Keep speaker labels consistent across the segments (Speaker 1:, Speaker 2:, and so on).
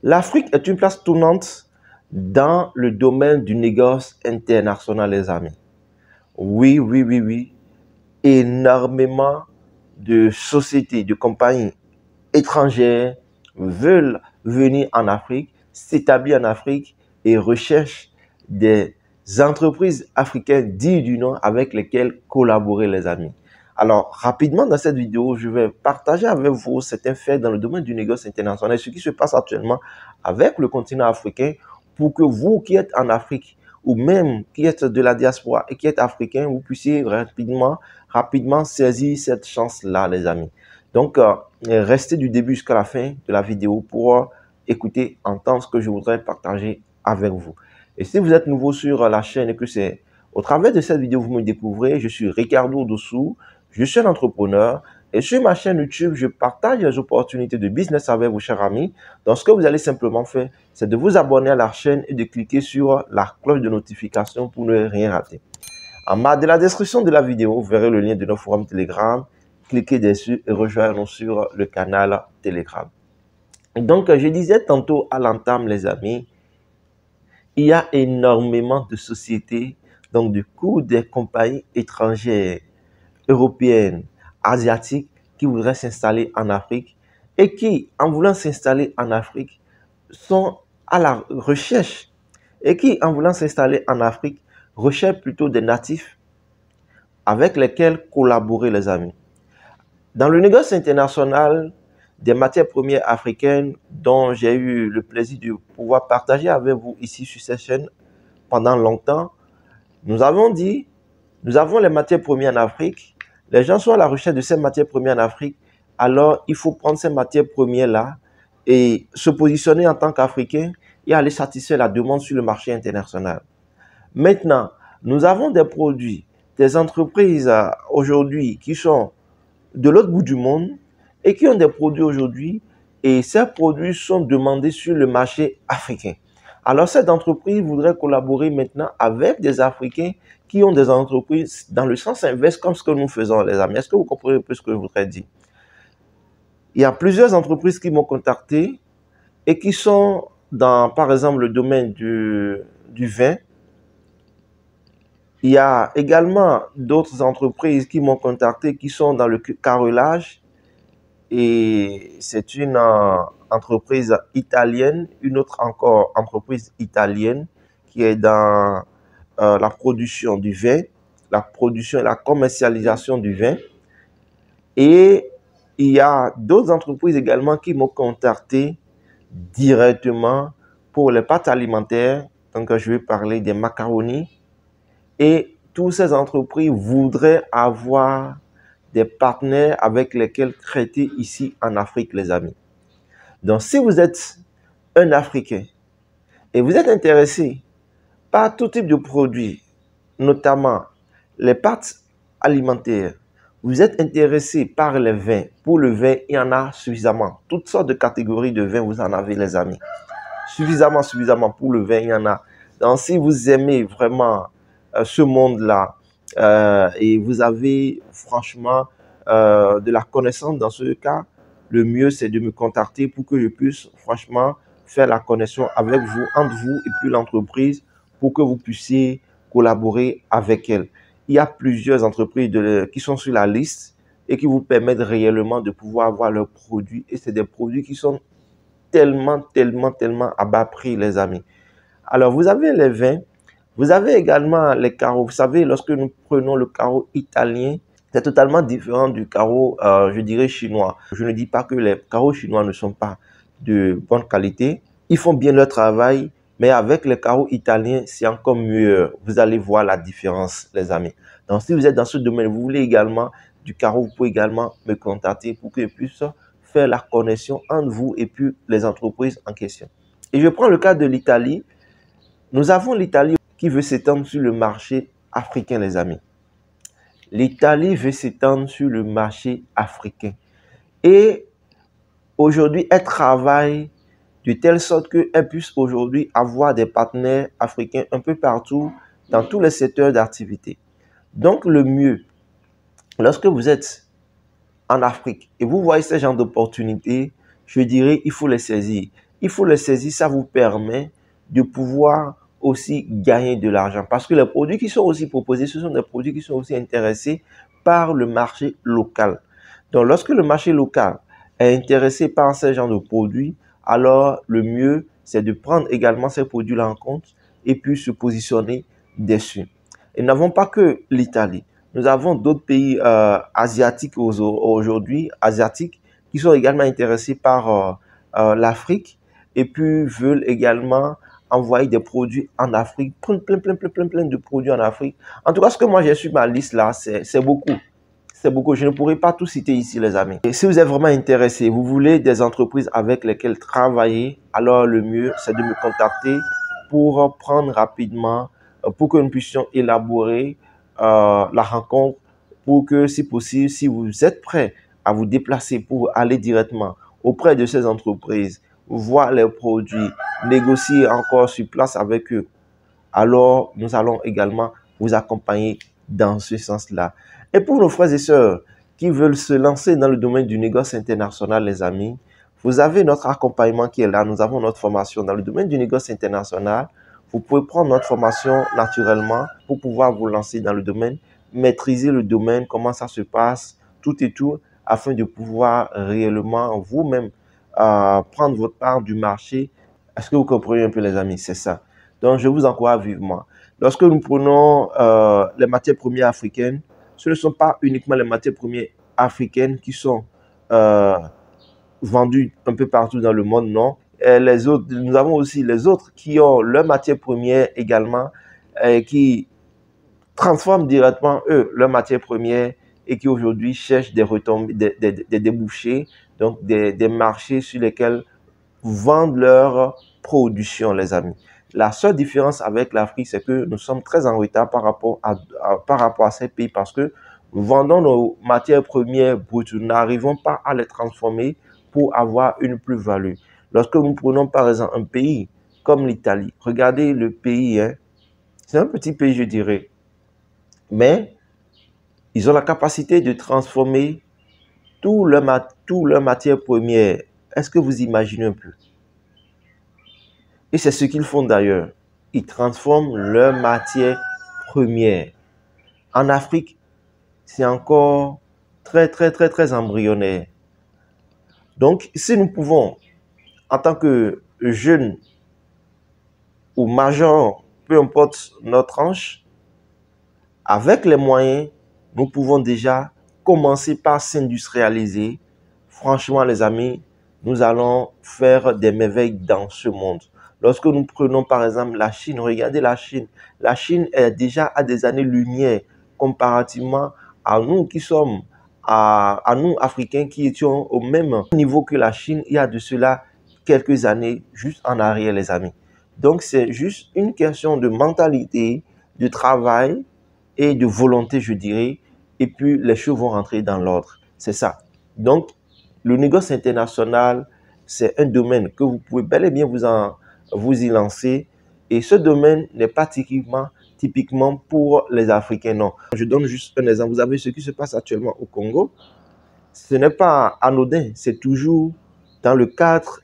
Speaker 1: L'Afrique est une place tournante dans le domaine du négoce international, les amis. Oui, oui, oui, oui. Énormément de sociétés, de compagnies étrangères veulent venir en Afrique, s'établir en Afrique et recherchent des entreprises africaines dignes du nom avec lesquelles collaborer, les amis. Alors, rapidement dans cette vidéo, je vais partager avec vous certains faits dans le domaine du négoce international, ce qui se passe actuellement avec le continent africain pour que vous qui êtes en Afrique ou même qui êtes de la diaspora et qui êtes africain, vous puissiez rapidement saisir cette chance-là, les amis. Donc, restez du début jusqu'à la fin de la vidéo pour écouter, entendre ce que je voudrais partager avec vous. Et si vous êtes nouveau sur la chaîne et que c'est au travers de cette vidéo que vous me découvrez, je suis Ricardo Dossou, je suis un entrepreneur et sur ma chaîne YouTube, je partage les opportunités de business avec vos chers amis. Donc, ce que vous allez simplement faire, c'est de vous abonner à la chaîne et de cliquer sur la cloche de notification pour ne rien rater. En bas de la description de la vidéo, vous verrez le lien de notre forum Telegram. Cliquez dessus et rejoignez-nous sur le canal Telegram. Donc, je disais tantôt à l'entame, les amis, il y a énormément de sociétés, donc du coup, des compagnies étrangères, européennes, asiatiques, qui voudraient s'installer en Afrique et qui, en voulant s'installer en Afrique, sont à la recherche et qui, en voulant s'installer en Afrique, recherchent plutôt des natifs avec lesquels collaborer, les amis. Dans le négoce international des matières premières africaines dont j'ai eu le plaisir de pouvoir partager avec vous ici sur cette chaîne pendant longtemps, nous avons dit, nous avons les matières premières en Afrique, les gens sont à la recherche de ces matières premières en Afrique, alors il faut prendre ces matières premières-là et se positionner en tant qu'Africain et aller satisfaire la demande sur le marché international. Maintenant, nous avons des produits, des entreprises aujourd'hui qui sont de l'autre bout du monde et qui ont des produits aujourd'hui et ces produits sont demandés sur le marché africain. Alors, cette entreprise voudrait collaborer maintenant avec des Africains qui ont des entreprises dans le sens inverse comme ce que nous faisons, les amis. Est-ce que vous comprenez un peu ce que je voudrais dire? Il y a plusieurs entreprises qui m'ont contacté et qui sont dans, par exemple, le domaine du vin. Il y a également d'autres entreprises qui m'ont contacté qui sont dans le carrelage et c'est une entreprise italienne, une autre encore entreprise italienne qui est dans la production du vin, la production et la commercialisation du vin. Et il y a d'autres entreprises également qui m'ont contacté directement pour les pâtes alimentaires. Donc, je vais parler des macaronis. Et toutes ces entreprises voudraient avoir des partenaires avec lesquels traiter ici en Afrique, les amis. Donc, si vous êtes un Africain et vous êtes intéressé par tout type de produits, notamment les pâtes alimentaires, vous êtes intéressé par les vins. Pour le vin, il y en a suffisamment. Toutes sortes de catégories de vins, vous en avez, les amis. Suffisamment pour le vin, il y en a. Donc, si vous aimez vraiment ce monde-là et vous avez franchement de la connaissance dans ce cas, le mieux c'est de me contacter pour que je puisse franchement faire la connexion avec vous, entre vous et puis l'entreprise pour que vous puissiez collaborer avec elle. Il y a plusieurs entreprises qui sont sur la liste et qui vous permettent réellement de pouvoir avoir leurs produits et c'est des produits qui sont tellement à bas prix, les amis. Alors, vous avez les vins, vous avez également les carreaux. Vous savez, lorsque nous prenons le carreau italien, c'est totalement différent du carreau, je dirais, chinois. Je ne dis pas que les carreaux chinois ne sont pas de bonne qualité. Ils font bien leur travail, mais avec les carreaux italiens, c'est encore mieux. Vous allez voir la différence, les amis. Donc, si vous êtes dans ce domaine, vous voulez également du carreau, vous pouvez également me contacter pour que je puisse faire la connexion entre vous et puis les entreprises en question. Et je prends le cas de l'Italie. Nous avons l'Italie qui veut s'étendre sur le marché africain, les amis. L'Italie veut s'étendre sur le marché africain. Et aujourd'hui, elle travaille de telle sorte qu'elle puisse aujourd'hui avoir des partenaires africains un peu partout dans tous les secteurs d'activité. Donc, le mieux, lorsque vous êtes en Afrique et vous voyez ce genre d'opportunités, je dirais il faut les saisir. il faut les saisir, ça vous permet de pouvoir aussi gagner de l'argent. Parce que les produits qui sont aussi proposés, ce sont des produits qui sont aussi intéressés par le marché local. Donc, lorsque le marché local est intéressé par ce genre de produits, alors le mieux, c'est de prendre également ces produits-là en compte et puis se positionner dessus. Et nous n'avons pas que l'Italie. Nous avons d'autres pays asiatiques aujourd'hui, qui sont également intéressés par l'Afrique et puis veulent également envoyer des produits en Afrique, plein de produits en Afrique. En tout cas, ce que moi j'ai sur ma liste là, c'est beaucoup. C'est beaucoup. Je ne pourrais pas tout citer ici, les amis. Et si vous êtes vraiment intéressé, vous voulez des entreprises avec lesquelles travailler, alors le mieux, c'est de me contacter pour prendre rapidement, pour que nous puissions élaborer la rencontre, pour que, si possible, si vous êtes prêt à vous déplacer pour aller directement auprès de ces entreprises, voir les produits, négocier encore sur place avec eux, alors nous allons également vous accompagner dans ce sens-là. Et pour nos frères et sœurs qui veulent se lancer dans le domaine du négoce international, les amis, vous avez notre accompagnement qui est là. Nous avons notre formation dans le domaine du négoce international. Vous pouvez prendre notre formation naturellement pour pouvoir vous lancer dans le domaine, maîtriser le domaine, comment ça se passe, tout et tout, afin de pouvoir réellement vous-même prendre votre part du marché. Est-ce que vous comprenez un peu, les amis? C'est ça. Donc, je vous encourage vivement. Lorsque nous prenons les matières premières africaines, ce ne sont pas uniquement les matières premières africaines qui sont vendues un peu partout dans le monde, non. Et les autres, nous avons aussi les autres qui ont leurs matières premières également, qui transforment directement, eux, leurs matières premières et qui aujourd'hui cherchent des retombées, des débouchés, donc des marchés sur lesquels vendent leur production, les amis. La seule différence avec l'Afrique, c'est que nous sommes très en retard par rapport à ces pays parce que nous vendons nos matières premières brutes. Nous n'arrivons pas à les transformer pour avoir une plus-value. Lorsque nous prenons par exemple un pays comme l'Italie, regardez le pays, hein, c'est un petit pays, je dirais, mais ils ont la capacité de transformer tout leur matière première. Est-ce que vous imaginez un peu? Et c'est ce qu'ils font d'ailleurs. Ils transforment leur matière première. En Afrique, c'est encore très embryonnaire. Donc, si nous pouvons, en tant que jeunes ou majors, peu importe notre tranche, avec les moyens, nous pouvons déjà commencer par s'industrialiser. Franchement, les amis, nous allons faire des merveilles dans ce monde. Lorsque nous prenons par exemple la Chine, regardez la Chine. La Chine est déjà à des années-lumière comparativement à nous qui sommes, à nous Africains qui étions au même niveau que la Chine il y a de cela quelques années juste en arrière, les amis. Donc, c'est juste une question de mentalité, de travail et de volonté, je dirais. Et puis, les choses vont rentrer dans l'ordre. C'est ça. Donc, le négoce international, c'est un domaine que vous pouvez bel et bien vous y lancer. Et ce domaine n'est pas typiquement pour les Africains, non. Je donne juste un exemple. Vous avez ce qui se passe actuellement au Congo. Ce n'est pas anodin. C'est toujours dans le cadre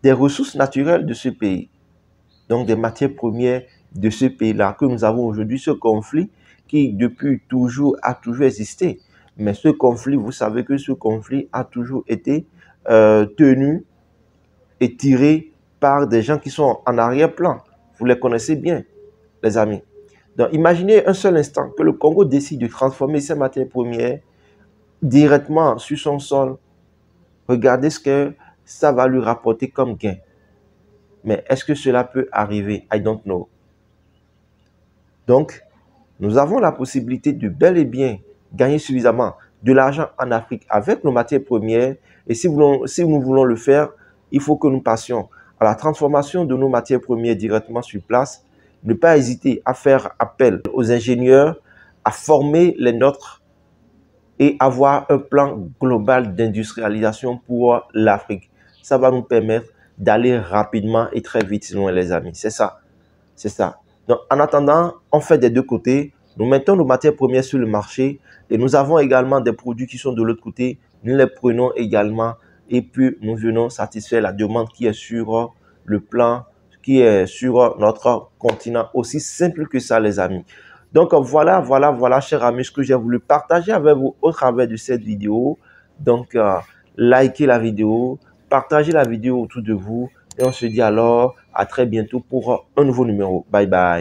Speaker 1: des ressources naturelles de ce pays. Donc, des matières premières de ce pays-là que nous avons aujourd'hui, ce conflit qui, depuis toujours, a toujours existé. Mais ce conflit, vous savez que ce conflit a toujours été tenu et tiré par des gens qui sont en arrière-plan. Vous les connaissez bien, les amis. Donc, imaginez un seul instant que le Congo décide de transformer ses matières premières directement sur son sol. Regardez ce que ça va lui rapporter comme gain. Mais est-ce que cela peut arriver? I don't know. Donc, nous avons la possibilité de bel et bien gagner suffisamment de l'argent en Afrique avec nos matières premières. Et si nous voulons le faire, il faut que nous passions à la transformation de nos matières premières directement sur place. Ne pas hésiter à faire appel aux ingénieurs, à former les nôtres et avoir un plan global d'industrialisation pour l'Afrique. Ça va nous permettre d'aller rapidement et très vite loin, les amis. C'est ça. C'est ça. Donc, en attendant, on fait des deux côtés. Nous mettons nos matières premières sur le marché et nous avons également des produits qui sont de l'autre côté. Nous les prenons également et puis nous venons satisfaire la demande qui est sur le plan, qui est sur notre continent. Aussi simple que ça, les amis. Donc voilà, chers amis, ce que j'ai voulu partager avec vous au travers de cette vidéo. Donc, likez la vidéo, partagez la vidéo autour de vous et on se dit alors à très bientôt pour un nouveau numéro. Bye bye.